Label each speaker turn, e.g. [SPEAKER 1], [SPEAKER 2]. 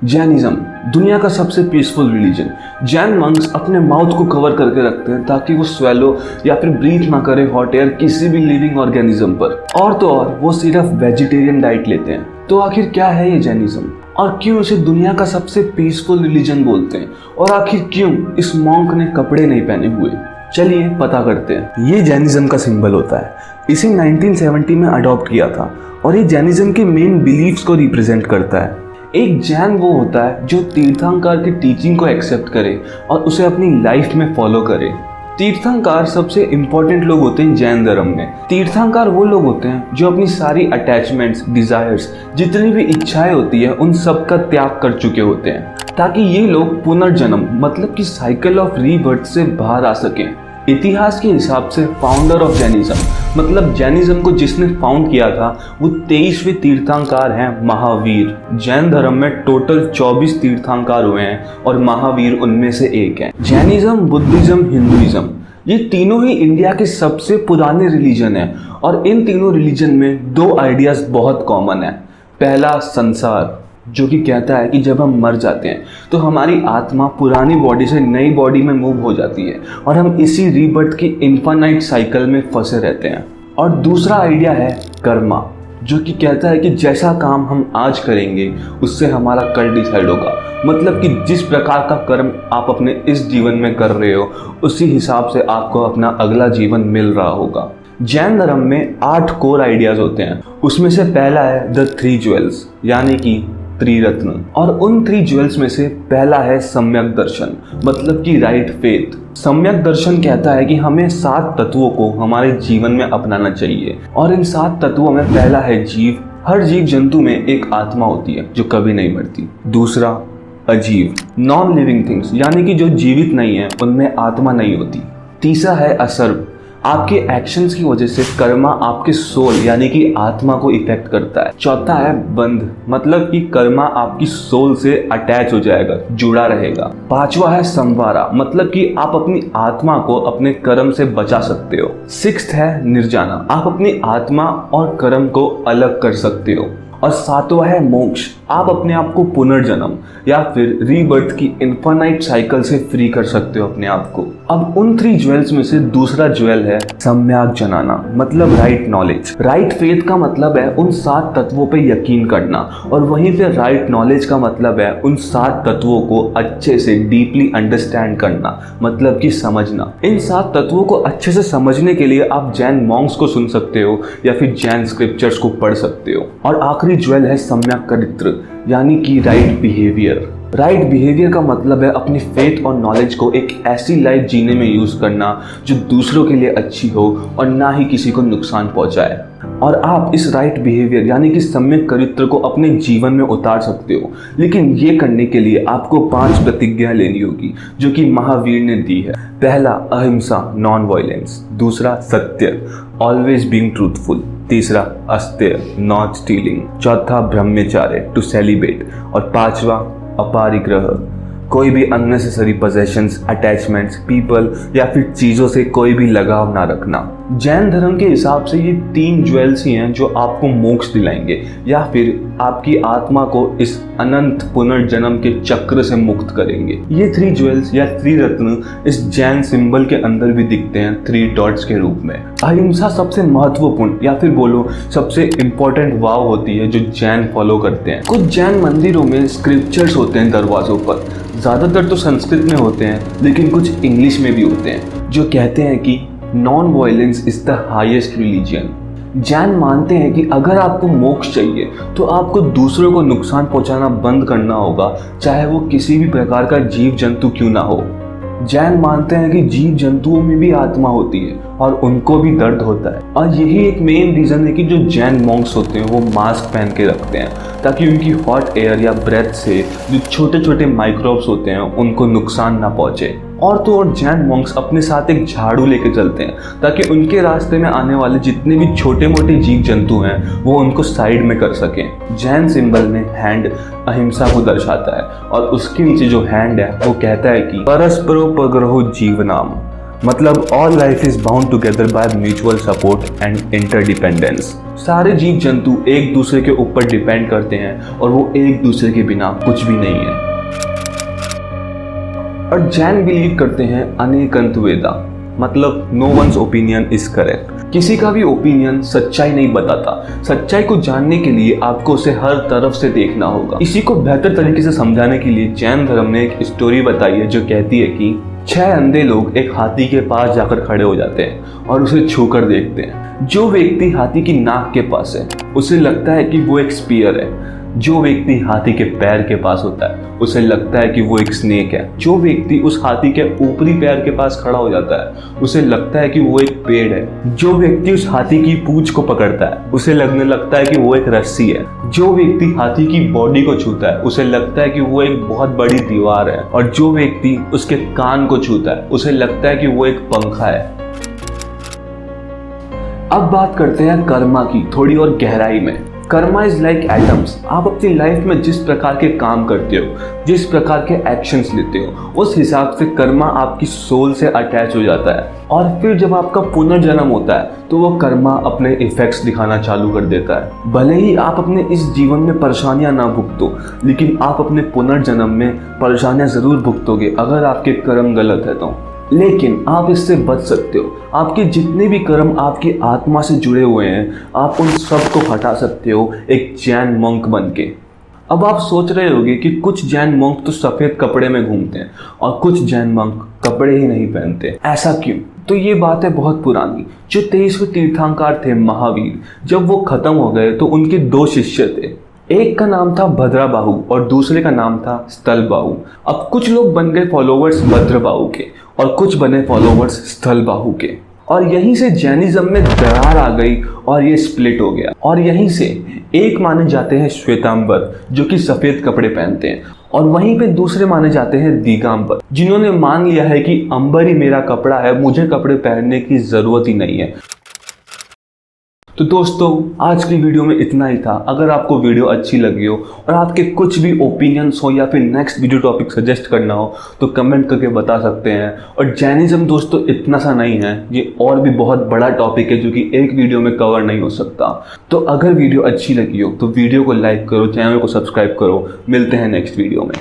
[SPEAKER 1] Jainism दुनिया का सबसे पीसफुल रिलीजन। जैन मंक्स अपने माउथ को कवर करके रखते हैं ताकि वो स्वेलो या फिर ब्रीथ ना करे हॉट एयर किसी भी लिविंग ऑर्गेनिज्म पर। और तो और वो सिर्फ वेजिटेरियन डाइट लेते हैं। तो आखिर क्या है ये जैनिज्म और क्यों इसे दुनिया का सबसे पीसफुल रिलीजन बोलते हैं, और आखिर क्यों इस मॉन्क ने कपड़े नहीं पहने हुए, चलिए पता करते हैं। ये जैनिज्म का सिंबल होता है। इसे 1970 में अडॉप्ट किया था और ये जैनिज्म के मेन बिलीफ्स को रिप्रेजेंट करता है। एक जैन वो होता है जो तीर्थंकर की टीचिंग को एक्सेप्ट करे और उसे अपनी लाइफ में फॉलो करे। तीर्थंकर सबसे इंपॉर्टेंट लोग होते हैं जैन धर्म में। तीर्थंकर वो लोग होते हैं जो अपनी सारी अटैचमेंट्स, डिजायर्स, जितनी भी इच्छाएं होती है उन सब का त्याग कर चुके होते हैं, ताकि ये लोग पुनर्जन्म मतलब कि साइकिल ऑफ रीबर्थ से बाहर आ सकें। इतिहास के हिसाब से फाउंडर ऑफ जैनिज्म मतलब जैनिज्म को जिसने फाउंड किया था वो 23वें तीर्थंकर हैं महावीर। जैन धर्म में टोटल 24 तीर्थंकर हुए हैं और महावीर उनमें से एक हैं। जैनिज्म, बुद्धिज्म, हिंदुइज्म ये तीनों ही इंडिया के सबसे पुराने रिलीजन हैं और इन तीनों रिलीजन में दो आइडियाज बहुत कॉमन है। पहला संसार, जो कि कहता है कि जब हम मर जाते हैं तो हमारी आत्मा पुरानी बॉडी से नई बॉडी में मूव हो जाती है और हम इसी रीबर्थ की इन्फानाइट साइकिल में फंसे रहते हैं। और दूसरा आइडिया है कर्मा, जो कि कहता है कि जैसा काम हम आज करेंगे उससे हमारा कल डिसाइड होगा। मतलब कि जिस प्रकार का कर्म आप अपने इस जीवन में कर रहे हो उसी हिसाब से आपको अपना अगला जीवन मिल रहा होगा। जैन धर्म में 8 कोर आइडियाज होते हैं। उसमें से पहला है द 3 ज्वेल्स यानी कि त्रिरत्न, और उन 3 ज्वेल्स में से पहला है सम्यक दर्शन मतलब कि राइट फेथ। सम्यक दर्शन कहता है कि हमें 7 तत्वों को हमारे जीवन में अपनाना चाहिए और इन 7 तत्वों में पहला है जीव। हर जीव जंतु में एक आत्मा होती है जो कभी नहीं मरती। दूसरा अजीव, नॉन लिविंग थिंग्स यानी कि जो जीवित नहीं है उनमें आत्मा नहीं होती। तीसरा है असर्व, आपके एक्शंस की वजह से कर्मा आपके सोल यानी कि आत्मा को इफेक्ट करता है। चौथा है बंध, मतलब कि कर्मा आपकी सोल से अटैच हो जाएगा, जुड़ा रहेगा। पांचवा है संवारा, मतलब कि आप अपनी आत्मा को अपने कर्म से बचा सकते हो। 6th है निर्जाना, आप अपनी आत्मा और कर्म को अलग कर सकते हो। और 7वां है मोक्ष, आप अपने आप को पुनर्जन्म या फिर रीबर्थ की इन्फानाइट साइकिल से फ्री कर सकते हो अपने आप को। अब उन 3 ज्वेल्स में से दूसरा ज्वेल है सम्यक जनाना मतलब राइट नॉलेज। राइट फेथ का मतलब है उन 7 तत्वों पे यकीन करना और वहीं पे राइट नॉलेज का मतलब है उन 7 तत्वों को अच्छे से डीपली अंडरस्टैंड करना मतलब कि समझना। इन 7 तत्वों को अच्छे से समझने के लिए आप जैन मॉन्क्स को सुन सकते हो या फिर जैन स्क्रिप्चर्स को पढ़ सकते हो। और आखिरी ज्वेल है सम्यक चरित्र यानी कि राइट बिहेवियर। राइट बिहेवियर का मतलब है अपनी फेथ और नॉलेज को एक ऐसी लाइफ जीने में यूज करना जो दूसरों के लिए अच्छी हो और ना ही किसी को नुकसान पहुंचाए। और आप इस राइट बिहेवियर यानी कि सम्यक चरित्र को अपने जीवन में उतार सकते हो, लेकिन ये करने के लिए आपको 5 प्रतिज्ञा लेनी होगी जो कि महावीर ने दी है। पहला अहिंसा नॉन वायलेंस, दूसरा सत्य ऑलवेज बीइंग ट्रूथफुल, तीसरा अस्तेय नॉट स्टीलिंग, चौथा ब्रह्मचर्य टू सेलिब्रेट और 5वां अपरिग्रह कोई भी अननेसेसरी पोजेशंस, अटैचमेंट्स, पीपल या फिर चीज़ों से कोई भी लगाव ना रखना। जैन धर्म के हिसाब से ये 3 ज्वेल्स ही हैं जो आपको मोक्ष दिलाएंगे या फिर आपकी आत्मा को इस अनंत पुनर्जन्म के चक्र से मुक्त करेंगे। ये 3 ज्वेल्स या त्रिरत्न इस जैन सिंबल के अंदर भी दिखते हैं 3 डॉट्स के रूप में। अहिंसा सबसे महत्वपूर्ण या फिर बोलो सबसे इम्पोर्टेंट वाव होती है जो जैन फॉलो करते हैं। कुछ जैन मंदिरों में स्क्रिप्चर्स होते हैं दरवाजों पर, ज़्यादातर तो संस्कृत में होते हैं लेकिन कुछ इंग्लिश में भी होते हैं, जो कहते हैं कि non violence is the highest religion. Jain मानते हैं कि अगर आपको मोक्ष चाहिए तो आपको दूसरों को नुकसान पहुंचाना बंद करना होगा, चाहे वो किसी भी प्रकार का जीव जंतु क्यों ना हो। जैन मानते हैं कि जीव जंतुओं में भी आत्मा होती है और उनको भी दर्द होता है, और यही एक मेन रीजन है कि जो जैन मॉन्क्स होते हैं वो मास्क पहन के रखते हैं ताकि उनकी हॉट एयर या ब्रेथ से जो छोटे छोटे माइक्रोब्स होते हैं उनको नुकसान ना पहुंचे। और तो और जैन मॉन्क्स अपने साथ एक झाड़ू लेके चलते हैं ताकि उनके रास्ते में आने वाले जितने भी छोटे मोटे जीव जंतु हैं वो उनको साइड में कर सकें। जैन सिंबल में हैंड अहिंसा को दर्शाता है और उसके नीचे जो हैंड है वो कहता है कि परस्परोपग्रहो जीवनाम मतलब all life is bound together by mutual support and interdependence. सारे जीव जंतु एक दूसरे के ऊपर डिपेंड करते हैं और वो एक दूसरे के बिना कुछ भी नहीं है। और जैन बिलीव करते हैं अनेकंत वेदा, मतलब no one's opinion is correct. किसी का भी ओपिनियन सच्चाई नहीं बताता। सच्चाई को जानने के लिए आपको उसे हर तरफ से देखना होगा। इसी को बेहतर तरीके से समझाने के लिए जैन धर्म ने एक स्टोरी बताई है जो कहती है कि 6 अंधे लोग एक हाथी के पास जाकर खड़े हो जाते हैं और उसे छूकर देखते हैं। जो व्यक्ति हाथी की नाक के पास है उसे लगता है कि वो एक स्पीयर है। जो व्यक्ति हाथी के पैर के पास होता है उसे लगता है कि वो एक स्नेक है। जो व्यक्ति उस हाथी के ऊपरी पैर के पास खड़ा हो जाता है उसे लगता है कि वो एक पेड़ है। जो व्यक्ति उस हाथी की पूंछ को पकड़ता है उसे लगने लगता है कि वो एक रस्सी है। जो व्यक्ति हाथी की बॉडी को छूता है उसे लगता है कि वो एक बहुत बड़ी दीवार है। और जो व्यक्ति उसके कान को छूता है उसे लगता है कि वो एक पंखा है। अब बात करते हैं कर्मा की थोड़ी और गहराई में। Karma is like atoms. आप अपनी लाइफ में जिस प्रकार के काम करते हो, जिस प्रकार के एक्शंस लेते हो, उस हिसाब से कर्मा आपकी सोल से अटैच हो जाता है। और फिर जब आपका पुनर्जन्म होता है तो वो कर्मा अपने इफेक्ट्स दिखाना चालू कर देता है। भले ही आप अपने इस जीवन में परेशानियां ना भुगतो, लेकिन आप अपने पुनर्जन्म में परेशानियां जरूर भुगतोगे अगर आपके कर्म गलत है तो। लेकिन आप इससे बच सकते हो। आपके जितने भी कर्म आपकी आत्मा से जुड़े हुए हैं आप उन सब को हटा सकते हो एक जैन मंक बन के। अब आप सोच रहे होंगे कि कुछ जैन मंक तो सफ़ेद कपड़े में घूमते हैं और कुछ जैन मंक कपड़े ही नहीं पहनते, ऐसा क्यों? तो ये बात है बहुत पुरानी। जो 23वें तीर्थंकर थे महावीर, जब वो खत्म हो गए तो उनके 2 शिष्य थे। एक का नाम था भद्राबाहु और दूसरे का नाम था स्थलबाहु। अब कुछ लोग बन गए फॉलोवर्स भद्रबाहु के और कुछ बने फॉलोवर्स स्थलबाहु के। और यहीं से जैनिज्म में दरार आ गई और ये स्प्लिट हो गया। और यहीं से एक माने जाते हैं श्वेतांबर जो कि सफ़ेद कपड़े पहनते हैं, और वहीं पे दूसरे माने जाते हैं दिगंबर जिन्होंने मान लिया है कि अंबर ही मेरा कपड़ा है, मुझे कपड़े पहनने की ज़रूरत ही नहीं है। तो दोस्तों आज की वीडियो में इतना ही था। अगर आपको वीडियो अच्छी लगी हो और आपके कुछ भी ओपिनियंस हो या फिर नेक्स्ट वीडियो टॉपिक सजेस्ट करना हो तो कमेंट करके बता सकते हैं। और जैनिज्म दोस्तों इतना सा नहीं है, ये और भी बहुत बड़ा टॉपिक है जो कि एक वीडियो में कवर नहीं हो सकता। तो अगर वीडियो अच्छी लगी हो तो वीडियो को लाइक करो, चैनल को सब्सक्राइब करो। मिलते हैं नेक्स्ट वीडियो में।